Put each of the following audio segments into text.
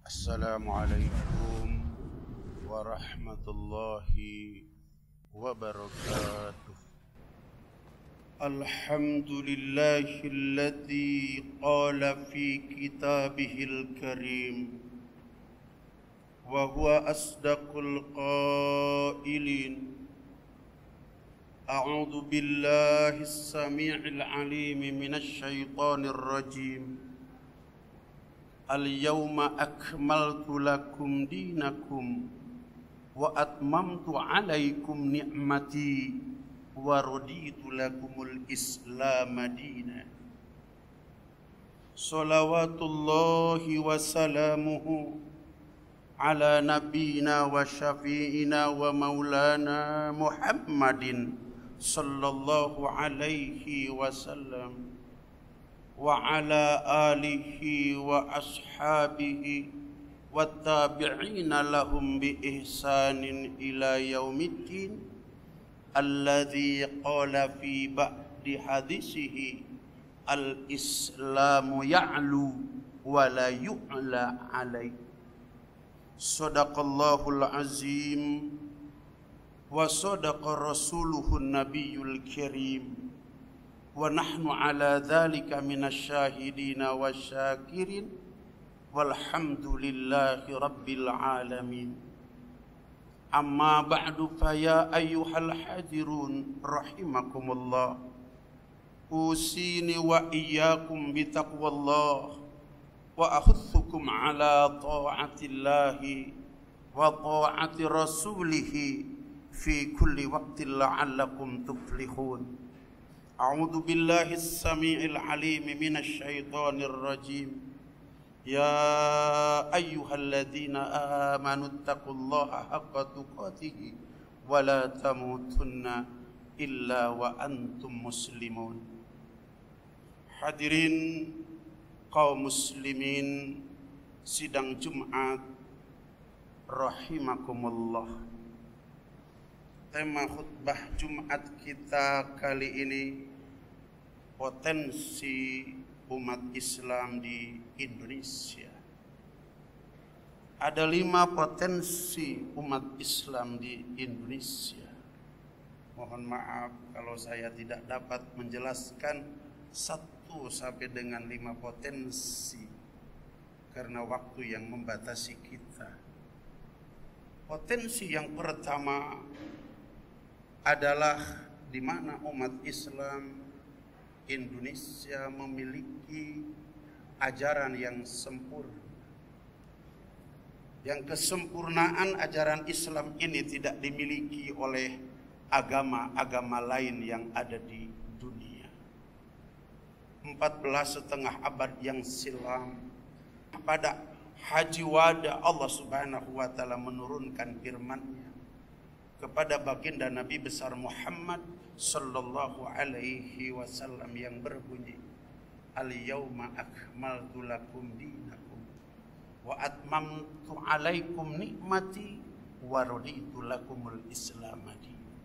Assalamualaikum warahmatullahi wabarakatuh. Alhamdulillahilladzi qala fi kitabihil karim wa huwa asdaqul qailin. A'udzu billahis samii'il 'aliim minasy syaithaanir rajiim. Al-yawma akmaltu lakum dinakum wa atmamtu 'alaikum ni'mati wa raditu lakumul Islam dinan. Salawatullahi wa salamuhu ala nabiyyina wa syafi'ina wa maulana Muhammadin sallallahu alaihi wasallam wa ala alihi wa ashabihi wa tabi'ina lahum bi ihsanin ila yaumiddin. Alladzi qala fi ba'di hadisihi al-islamu ya'lu wa la yu'la alaih. Sadaqallahul azim wa sadaqa rasuluhun nabiyul karim. Wa nahnu ala dhalika minasyahidina wasyakirin walhamdulillahi rabbil alamin. Amma ba'du fa ya ayyuhal hadirun rahimakumullah. Usini wa iyyakum bitaqwallah wa akhuthukum ala ta'atillahi wa ta'ati rasulih fi kulli waqtin la'allakum tuflihun. A'udzu billahis samii'il 'aliim minasy syaithaanir rajiim. Ya ayyuhalladzina aamanu taqullaha haqqa tuqatih wa la tamutunna illa wa antum muslimun. Hadirin kaum muslimin sidang Jumat rahimakumullah. Tema khutbah Jumat kita kali ini potensi umat Islam di Indonesia. Ada 5 potensi umat Islam di Indonesia. Mohon maaf kalau saya tidak dapat menjelaskan 1 sampai dengan 5 potensi karena waktu yang membatasi kita. Potensi yang pertama adalah di mana umat Islam Indonesia memiliki ajaran yang sempurna. Yang kesempurnaan ajaran Islam ini tidak dimiliki oleh agama-agama lain yang ada di dunia. 14,5 abad yang silam pada Haji Wada Allah Subhanahu wa taala menurunkan firman-Nya kepada baginda Nabi besar Muhammad sallallahu alaihi wasallam yang berbunyi, Al-yawma akmaltu lakum dinakum wa atmamtu alaikum nikmati wa raditu lakumul Islam dinan.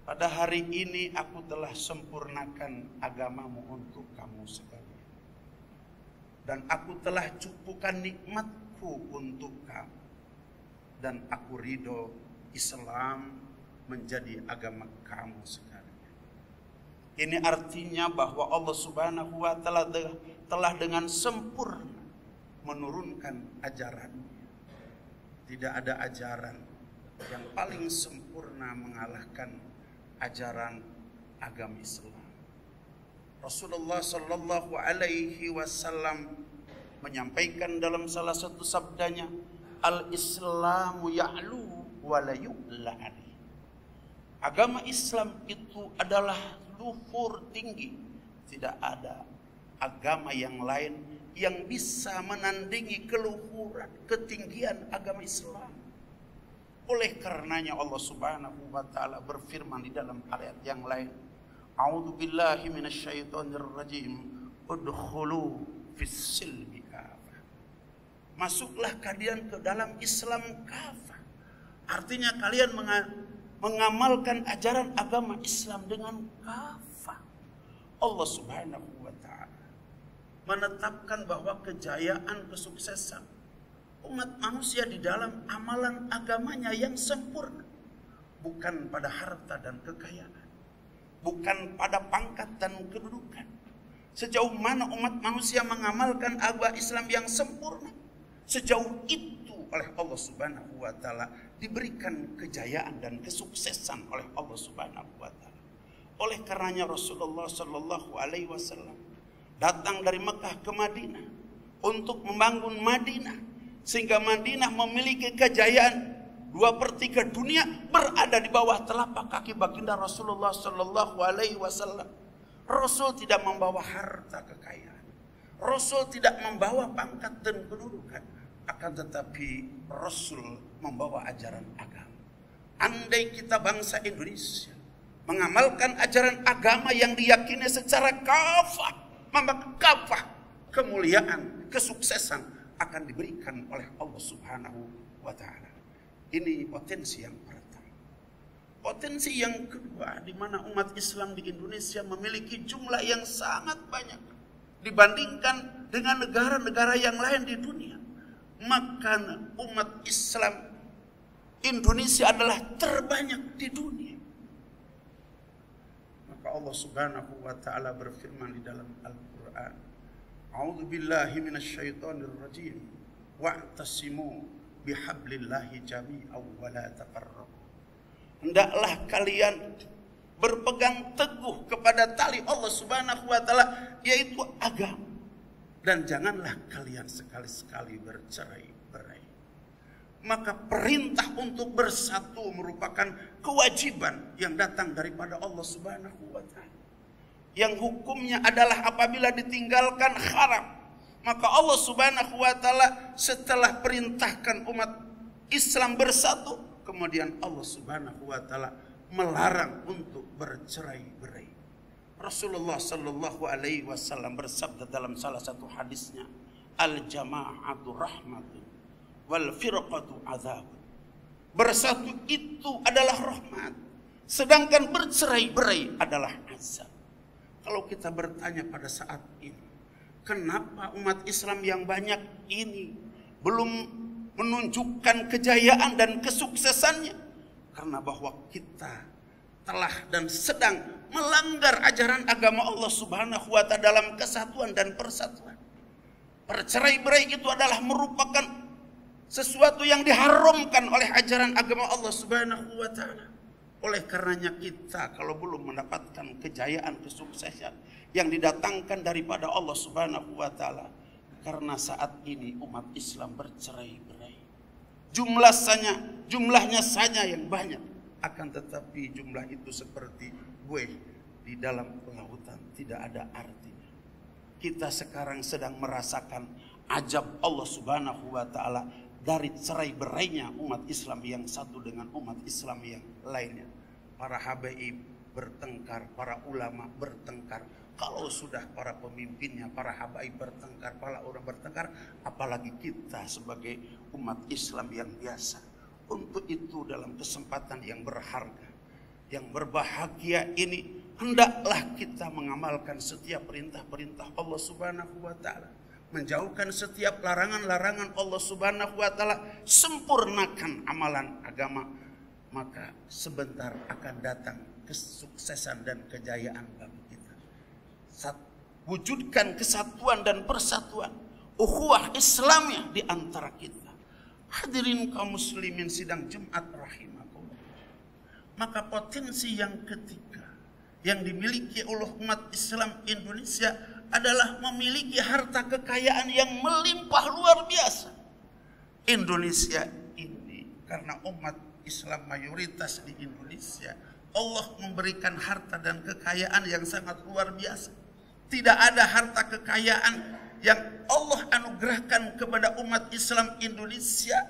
Pada hari ini aku telah sempurnakan agamamu untuk kamu sekalian, dan aku telah cukupkan nikmatku untuk kamu, dan aku ridho Islam menjadi agama kamu sekalian. Ini artinya bahwa Allah Subhanahu wa taala telah dengan sempurna menurunkan ajarannya. Tidak ada ajaran yang paling sempurna mengalahkan ajaran agama Islam. Rasulullah sallallahu alaihi wasallam menyampaikan dalam salah satu sabdanya, al-Islamu ya'lu wa la yu'la alaih. Agama Islam itu adalah luhur tinggi. Tidak ada agama yang lain yang bisa menandingi keluhuran, ketinggian agama Islam. Oleh karenanya Allah Subhanahu wa taala berfirman di dalam ayat yang lain, A'udzu billahi minasy syaithanir rajim. Udkhulu fis silmi kafah. Masuklah kalian ke dalam Islam kafah. Artinya kalian mengamalkan ajaran agama Islam dengan kafah. Allah Subhanahu wa taala menetapkan bahwa kejayaan, kesuksesan umat manusia di dalam amalan agamanya yang sempurna. Bukan pada harta dan kekayaan, bukan pada pangkat dan kedudukan. Sejauh mana umat manusia mengamalkan agama Islam yang sempurna, sejauh itu oleh Allah Subhanahu wa taala diberikan kejayaan dan kesuksesan oleh Allah Subhanahu wa taala. Oleh karenanya Rasulullah sallallahu alaihi wasallam datang dari Mekah ke Madinah untuk membangun Madinah, sehingga Madinah memiliki kejayaan 2/3 dunia berada di bawah telapak kaki baginda Rasulullah sallallahu alaihi wasallam. Rasul tidak membawa harta kekayaan, Rasul tidak membawa pangkat dan kedudukan, akan tetapi Rasul membawa ajaran agama. Andai kita bangsa Indonesia mengamalkan ajaran agama yang diyakini secara kafah, maka kafah kemuliaan, kesuksesan akan diberikan oleh Allah Subhanahu wa taala. Ini potensi yang pertama. Potensi yang kedua, di mana umat Islam di Indonesia memiliki jumlah yang sangat banyak dibandingkan dengan negara-negara yang lain di dunia. Maka umat Islam Indonesia adalah terbanyak di dunia. Maka Allah Subhanahu wa taala berfirman di dalam Al-Qur'an, "A'udzu billahi minasyaitonir rajim. Wa'tasimu bihablillahi jami'an wa la tafarraqu." Hendaklah kalian berpegang teguh kepada tali Allah Subhanahu wa taala, yaitu agama, dan janganlah kalian sekali-sekali bercerai-berai. Maka perintah untuk bersatu merupakan kewajiban yang datang daripada Allah Subhanahu wa taala, yang hukumnya adalah apabila ditinggalkan haram. Maka Allah Subhanahu wa taala setelah perintahkan umat Islam bersatu, kemudian Allah Subhanahu wa taala melarang untuk bercerai-berai. Rasulullah sallallahu alaihi wasallam bersabda dalam salah satu hadisnya, "Al-jama'atu rahmatun wal firqatu adzabun." Bersatu itu adalah rahmat, sedangkan bercerai-berai adalah azab. Kalau kita bertanya pada saat ini, kenapa umat Islam yang banyak ini belum menunjukkan kejayaan dan kesuksesannya? Karena bahwa kita telah dan sedang melanggar ajaran agama Allah Subhanahu wa taala dalam kesatuan dan persatuan. Bercerai-berai itu adalah merupakan sesuatu yang diharamkan oleh ajaran agama Allah Subhanahu wa taala. Oleh karenanya kita kalau belum mendapatkan kejayaan, kesuksesan yang didatangkan daripada Allah Subhanahu wa taala, karena saat ini umat Islam bercerai-berai. Jumlahnya saja yang banyak, akan tetapi jumlah itu seperti buih di dalam lautan, tidak ada artinya. Kita sekarang sedang merasakan ajab Allah Subhanahu wa taala dari cerai-berainya umat Islam yang satu dengan umat Islam yang lainnya. Para habaib bertengkar, para ulama bertengkar. Kalau sudah para pemimpinnya, para habaib bertengkar, para orang bertengkar, apalagi kita sebagai umat Islam yang biasa. Untuk itu dalam kesempatan yang berharga, yang berbahagia ini, hendaklah kita mengamalkan setiap perintah-perintah Allah Subhanahu wa taala, menjauhkan setiap larangan-larangan Allah Subhanahu wa taala, sempurnakan amalan agama, maka sebentar akan datang kesuksesan dan kejayaan bagi kita. Wujudkan kesatuan dan persatuan, ukhuwah Islamnya di antara kita. Hadirin kaum muslimin sidang Jumat rahimakumullah. Maka potensi yang ketiga yang dimiliki oleh umat Islam Indonesia adalah memiliki harta kekayaan yang melimpah luar biasa. Indonesia ini, karena umat Islam mayoritas di Indonesia, Allah memberikan harta dan kekayaan yang sangat luar biasa. Tidak ada harta kekayaan yang Allah anugerahkan kepada umat Islam Indonesia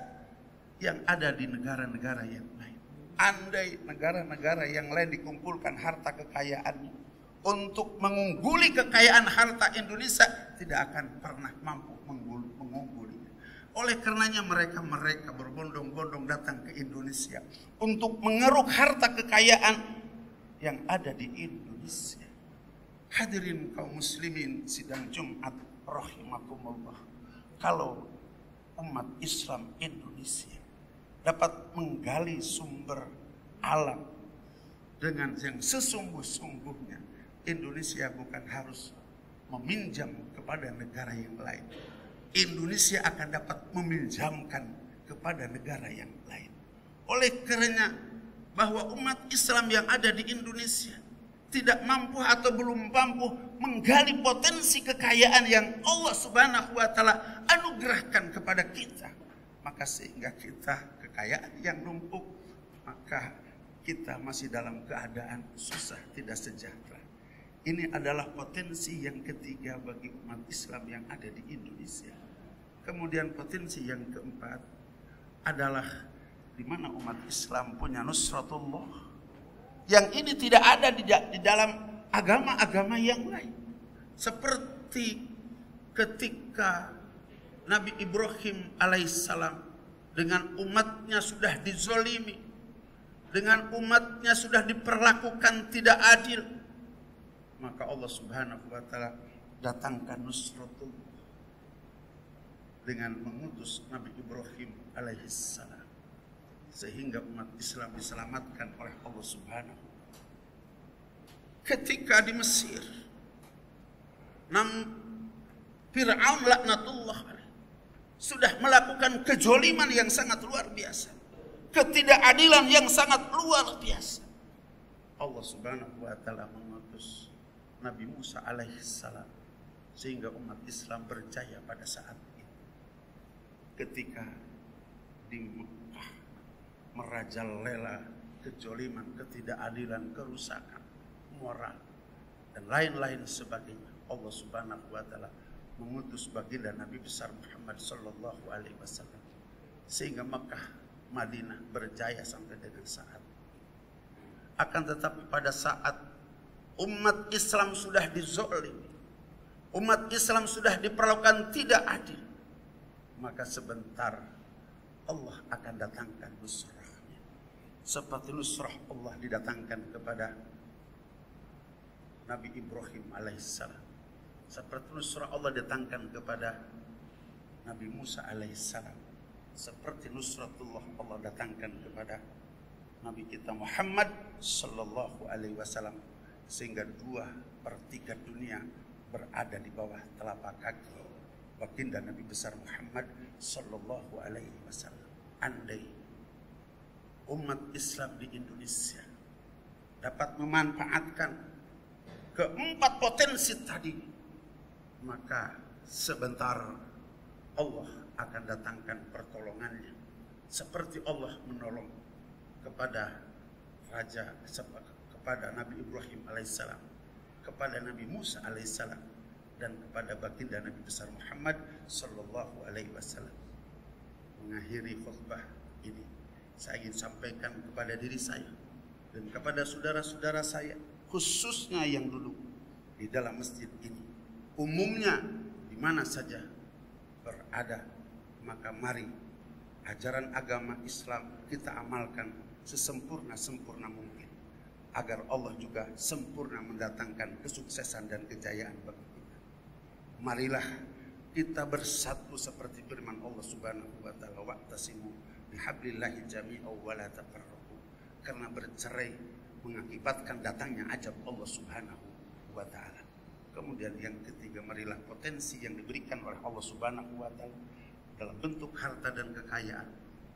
yang ada di negara-negara yang lain. Andai negara-negara yang lain dikumpulkan harta kekayaannya untuk mengungguli kekayaan harta Indonesia, tidak akan pernah mampu mengunggulinya. Oleh karenanya mereka berbondong-bondong datang ke Indonesia untuk mengeruk harta kekayaan yang ada di Indonesia. Hadirin kaum muslimin sidang Jumat rahimakumullah. Kalau umat Islam Indonesia dapat menggali sumber alam dengan yang sesungguh-sungguhnya, Indonesia bukan harus meminjam kepada negara yang lain. Indonesia akan dapat meminjamkan kepada negara yang lain. Oleh kerana bahwa umat Islam yang ada di Indonesia tidak mampu atau belum mampu menggali potensi kekayaan yang Allah Subhanahu wa taala anugerahkan kepada kita, maka sehingga kita kekayaan yang numpuk, maka kita masih dalam keadaan susah, tidak sejahtera. Ini adalah potensi yang ketiga bagi umat Islam yang ada di Indonesia. Kemudian potensi yang keempat adalah di mana umat Islam punya nusratullah. Yang ini tidak ada di dalam agama-agama yang lain. Seperti ketika Nabi Ibrahim alaihissalam dengan umatnya sudah dizolimi, dengan umatnya sudah diperlakukan tidak adil, maka Allah Subhanahu wa taala datangkan nusratullah dengan mengutus Nabi Ibrahim alaihissalam, sehingga umat Islam diselamatkan oleh Allah Subhanahu. Ketika di Mesir, Fir'aun laknatullah alaih sudah melakukan kejoliman yang sangat luar biasa, ketidakadilan yang sangat luar biasa. Allah Subhanahu wa taala mengutus Nabi Musa alaihissalam sehingga umat Islam berjaya pada saat itu. Ketika di Mekah merajalela kejoliman, ketidakadilan, kerusakan moral dan lain-lain sebagainya, Allah Subhanahu wa taala mengutus baginda Nabi besar Muhammad sallallahu alaihi wasallam sehingga Mekah, Madinah berjaya sampai dengan saat. Akan tetapi pada saat umat Islam sudah dizolimi, umat Islam sudah diperlakukan tidak adil, maka sebentar Allah akan datangkan nusrahnya. Seperti nusrah Allah didatangkan kepada Nabi Ibrahim alaihissalam, seperti nusrah Allah datangkan kepada Nabi Musa alaihissalam, seperti nusratullah Allah datangkan kepada Nabi kita Muhammad sallallahu alaihi wasallam, sehingga 2/3 dunia berada di bawah telapak kaki baginda Nabi besar Muhammad sallallahu alaihi wasallam. Andai umat Islam di Indonesia dapat memanfaatkan keempat potensi tadi, maka sebentar Allah akan datangkan pertolongannya, seperti Allah menolong kepada kepada Nabi Ibrahim alaihissalam, kepada Nabi Musa alaihissalam, dan kepada baginda Nabi besar Muhammad sallallahu alaihi wasallam. Mengakhiri khutbah ini, saya ingin sampaikan kepada diri saya dan kepada saudara-saudara saya, khususnya yang duduk di dalam masjid ini, umumnya di mana saja berada, maka mari ajaran agama Islam kita amalkan sesempurna-sempurna mungkin, agar Allah juga sempurna mendatangkan kesuksesan dan kejayaan bagi kita. Marilah kita bersatu seperti firman Allah Subhanahu wa taala, wa'tasimu bihablillahi jami'an wa la tafarraqu. Karena bercerai mengakibatkan datangnya ajab Allah Subhanahu wa taala. Kemudian yang ketiga, marilah potensi yang diberikan oleh Allah Subhanahu wa taala dalam bentuk harta dan kekayaan,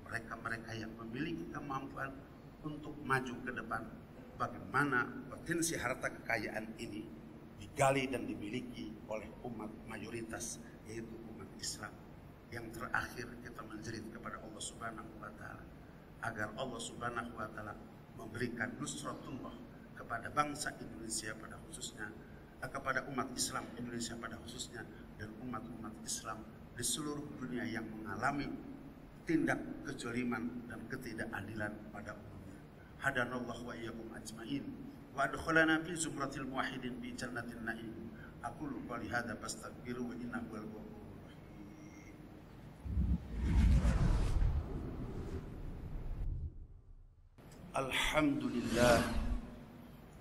mereka-mereka yang memiliki kemampuan untuk maju ke depan, bagaimana potensi harta kekayaan ini digali dan dimiliki oleh umat mayoritas, yaitu umat Islam. Yang terakhir, kita menjerit kepada Allah Subhanahu wa taala agar Allah Subhanahu wa taala memberikan nusratullah kepada bangsa Indonesia pada khususnya, kepada umat Islam Indonesia pada khususnya, dan umat-umat Islam di seluruh dunia yang mengalami tindak kejoliman dan ketidakadilan pada umumnya. Hadanallahu wa iyyakum ajmain wa adkhalana fi zumratil muwahhidin bi jannatin na'im. Aqulu qouli hadza fastaghfiru wa innahu huwal ghafurur rahim.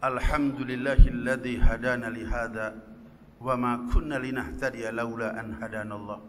Alhamdulillahilladzi hadana li hadza wa ma kunna linahtadiya laula an hadanallah.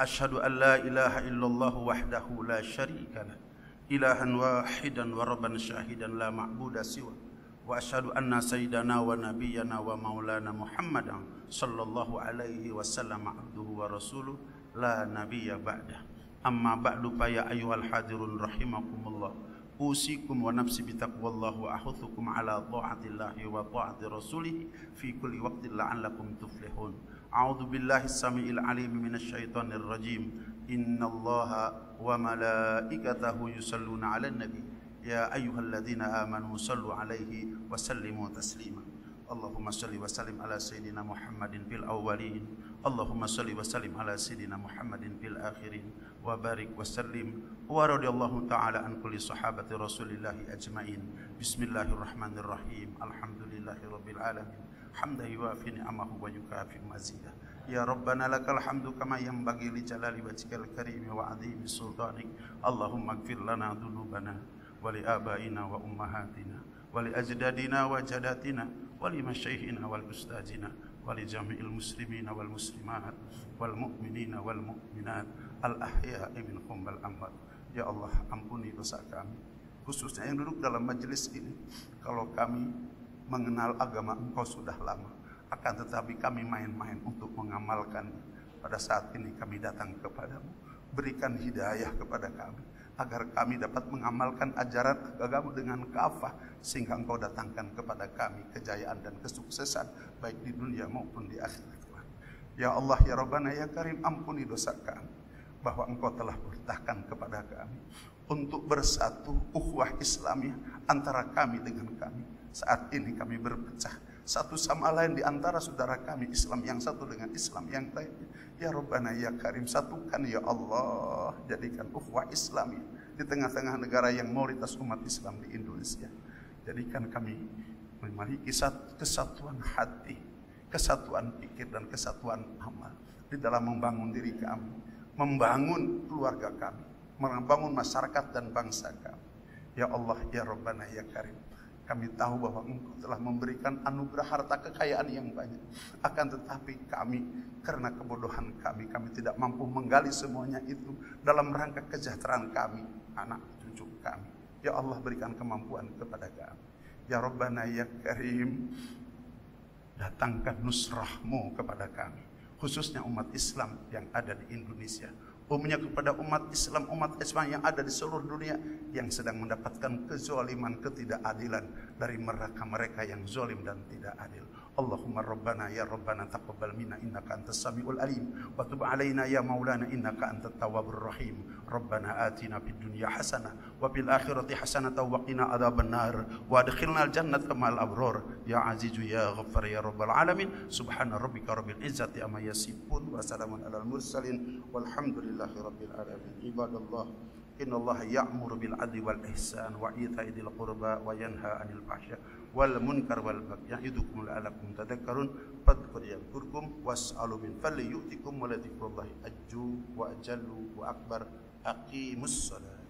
Asyhadu an la ilaha illallah wahdahu la syarika lah, ilahan wahidan wa rabban syahidan la ma'budu siwa. Wa asyhadu anna sayyidana wa nabiyyana wa maulana Muhammadan sallallahu alaihi wasallam abduhu wa rasuluh la nabiyya ba'dah. Amma ba'du fa ya ayyuhal hadirun rahimakumullah. Usikum wa nafsi bitaqwallah wa ahuthukum ala ta'atillahi wa ta'ati rasulih fi kulli waqtin la'allakum tuflihun. A'udzu billahi as-sami'il 'alim minasy syaithanir rajim. Innallaha wa malaikatahu yusalluna 'alan nabi. Ya ayyuhalladzina amanu sallu 'alaihi wa sallimu taslima. Allahumma salli wa sallim ala sayyidina Muhammadin fil awwalin. Allahumma salli wa sallim ala sayyidina Muhammadin fil akhirin. Wa barik wa sallim wa radiyallahu ta'ala an kulli sahabati rasulillahi ajma'in. Bismillahirrahmanirrahim. Alhamdulillahi rabbil alamin. Hamdan yuwafi ni'amahu wa yukafi mazidah. Ya Rabbana lakal hamdu kama yanbaghi li jalali wajhikal karim wa 'azimi sultanik. Allahumma ighfir lana dhunubana wa li abaina wa ummahatina wa li ajdadina wa jadatina wa li masyayikhina wal ustazina wa li jami'il muslimina wal muslimat wal mu'minina wal mu'minat al ahya'i minhum wal amwat. Ya Allah, ampuni dosa kami, khususnya yang duduk dalam majelis ini. Kalau kami mengenal agama Engkau sudah lama, akan tetapi kami main-main untuk mengamalkan. Pada saat ini kami datang kepadamu, berikan hidayah kepada kami, agar kami dapat mengamalkan ajaran agama dengan kafah, sehingga Engkau datangkan kepada kami kejayaan dan kesuksesan, baik di dunia maupun di akhirat. Ya Allah, ya Rabbana, ya Karim, ampuni dosa kami, bahwa Engkau telah perintahkan kepada kami untuk bersatu ukhuwah Islamiyah antara kami dengan kami. Saat ini kami berpecah satu sama lain di antara saudara kami, Islam yang satu dengan Islam yang lain. Ya Rabbana, ya Karim, satukan ya Allah, jadikan ukhuwah Islamiyah di tengah-tengah negara yang mayoritas umat Islam di Indonesia. Jadikan kami memiliki kesatuan hati, kesatuan pikir dan kesatuan amal di dalam membangun diri kami, membangun keluarga kami, membangun masyarakat dan bangsa kami. Ya Allah, ya Rabbana, ya Karim, kami tahu bahwa Engkau telah memberikan anugerah harta kekayaan yang banyak. Akan tetapi kami, karena kebodohan kami tidak mampu menggali semuanya itu dalam rangka kesejahteraan kami, anak cucu kami. Ya Allah, berikan kemampuan kepada kami. Ya Rabbana, ya Karim, datangkan nusrah-Mu kepada kami, khususnya umat Islam yang ada di Indonesia. Umumnya kepada umat Islam yang ada di seluruh dunia yang sedang mendapatkan kezaliman, ketidakadilan dari mereka yang zalim dan tidak adil. Allahumma Rabbana, ya Rabbana, taqabbal minna innaka antas samiul alim wa tub alaina ya maulana innaka antat tawwabur rahim. Rabbana atina fid dunya hasanah wa fil akhirati hasanah wa qina adzabannar wa adkhilnal jannata ma'al abrar ya azizu ya ghaffar ya rabbal alamin. Subhana rabbika rabbil izzati amma yasifun wa salamun alal mursalin walhamdulillahi rabbil alamin. Ibadallah, innallaha ya'muru bil adli wal ihsan wa ita'i dzil qurba wa yanha 'anil fahsya wal munkar wal baghi ya'idukum la'allakum tadhakkarun. Fadhkur yadhkurkum was'alu min fadli yu'tikum wa la dzikrullahi ajju wa ajallu wa akbar. Aqimus shalah.